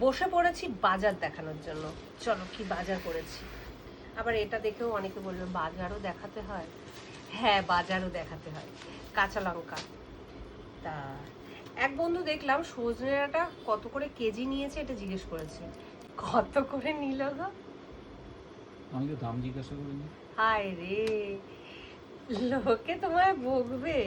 বসে পড়েছি বাজার দেখানোর জন্য। চলো কি বাজার করেছি। আবার এটা দেখেও অনেকে বলবে বাজারও দেখাতে হয়। হ্যাঁ, বাজারও দেখাতে হয়। কাঁচা লঙ্কা, তা এক বন্ধু দেখলাম সজনে ডাঁটা কত করে কেজি নিয়েছে এটা জিজ্ঞেস করেছে। কত করে নিল গো? আমি তো দাম জিজ্ঞাসা করিনি। হায় রে, লোকে তোমায় বকবে।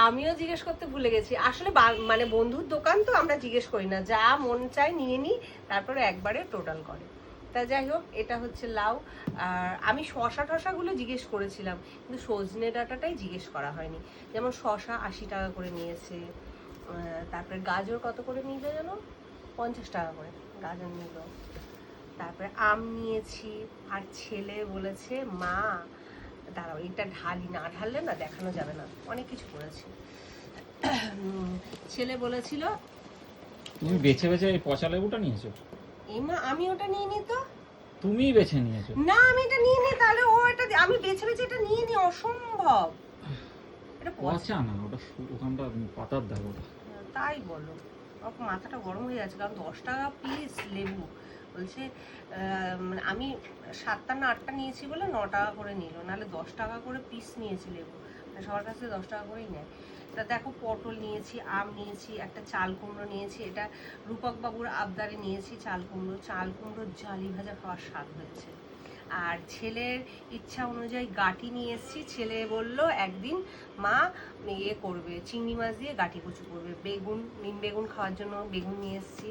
আমিও জিজ্ঞেস করতে ভুলে গেছি আসলে। মানে বন্ধুর দোকান তো আমরা জিজ্ঞেস করি না, যা মন চায় নিয়ে নিই, তারপরে একবারে টোটাল করে। তা যাই হোক, এটা হচ্ছে লাউ। আর আমি শশা টশাগুলো জিজ্ঞেস করেছিলাম, কিন্তু সজনে ডাঁটাটাই জিজ্ঞেস করা হয়নি। যেমন শশা 80 টাকা করে নিয়েছে, তারপরে গাজর কত করে নিল যেন, 50 টাকা করে গাজর নিল। তারপরে আম নিয়েছি। আর ছেলে বলেছে মা দাঁড়াও এটা ঢালি, না ঢাললে না দেখানো যাবে না, অনেক কিছু করেছে। ছেলে বলেছিল তুমি বেছে বেছে এই পচা লেবুটা নিয়েছো? মা আমি ওটা নিয়ে নি তো। তুমি বেছে নিয়েছো? না আমি এটা নিয়ে নি, তাহলে ও এটা আমি বেছে বেছে এটা নিয়ে নি, অসম্ভব। এটা পচা না, ওটা ওখানটা পাতার দাগ ওটা। তাই বলো, আমার মাথাটা গরম হয়ে যাচ্ছে, কারণ 10 টাকা পিস লেবু বলছে। মানে আমি 7টা না 8টা নিয়েছি বলে 9 টাকা করে নিল, নাহলে 10 টাকা করে পিস নিয়েছি লেবু। সবার কাছে 10 টাকা করেই নেয়। তা দেখো, পটল নিয়েছি, আম নিয়েছি, একটা চাল কুমড়ো নিয়েছি, এটা রূপক বাবুর আবদারে নিয়েছি। চাল কুমড়োর জালি ভাজা খাওয়ার স্বাদ হয়েছে। আর ছেলের ইচ্ছা অনুযায়ী গাঁটি নিয়ে এসেছি। ছেলে বলল একদিন মা ইয়ে করবে, চিংড়ি মাছ দিয়ে গাঁটি কচু করবে। নিম বেগুন খাওয়ার জন্য বেগুন নিয়ে এসেছি,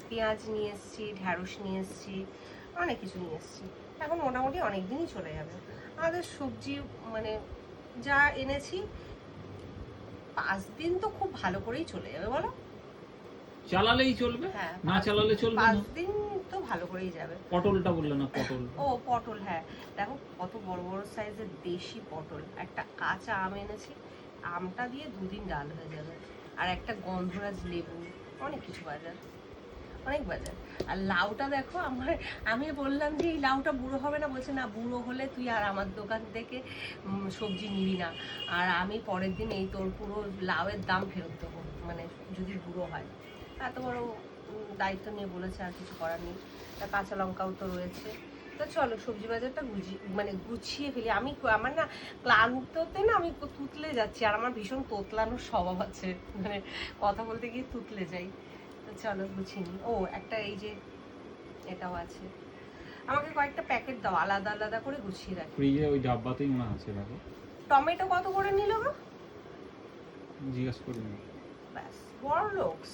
পেঁয়াজ নিয়ে এসেছি, ঢ্যাঁড়স নিয়ে এসেছি, অনেক কিছু নিয়ে এসেছি। এখন মোটামুটি অনেক দিনই চলে যাবে আমাদের সবজি। মানে যা এনেছি 5 দিন তো খুব ভালো করেই চলে যাবে, বলো? চালালেই চলবে, হ্যাঁ, না চালালে চলবে না। 5 দিন তো ভালো করেই যাবে। পটলটা বললে না, পটল। ও পটল, হ্যাঁ দেখো কত বড় বড় সাইজের দেশি পটল। একটা কাঁচা আম এনেছি, আমটা দিয়ে 2 দিন ডাল হয়ে যাবে। আর একটা গন্ধরাজ লেবু, অনেক কিছু বাজার, অনেক বাজার। আর লাউটা দেখো আমি বললাম যে এই লাউটা বুড়ো হবে না, বলছে না বুড়ো হলে তুই আর আমার দোকান থেকে সবজি নিবি না। আর আমি পরের দিন এই তোর পুরো লাউয়ের দাম ফেরত দেবো, মানে যদি বুড়ো হয়। এত বড় দায়িত্ব নিয়ে বলেছে, আর কিছু করার নেই। তা কাঁচা লঙ্কাও তো রয়েছে। তো চলো সবজি বাজারটা গুছিয়ে ফেলি। আমার না ক্লান্ততে না আমি তুতলে যাচ্ছি, আর আমার ভীষণ তোতলানোর স্বভাব আছে, মানে কথা বলতে গিয়ে তুতলে যাই। তো চলো গুছিয়ে নিই। ও একটা এই যে এটাও আছে, আমাকে কয়েকটা প্যাকেট দাও, আলাদা আলাদা করে গুছিয়ে রাখি। ফ্রিজে ওই ডাব্বাতেই মনে আছে, দেখো। টমেটো কত করে নিল গো? জিজ্ঞাসা করিনি। ব্যাস, বড় লোকস।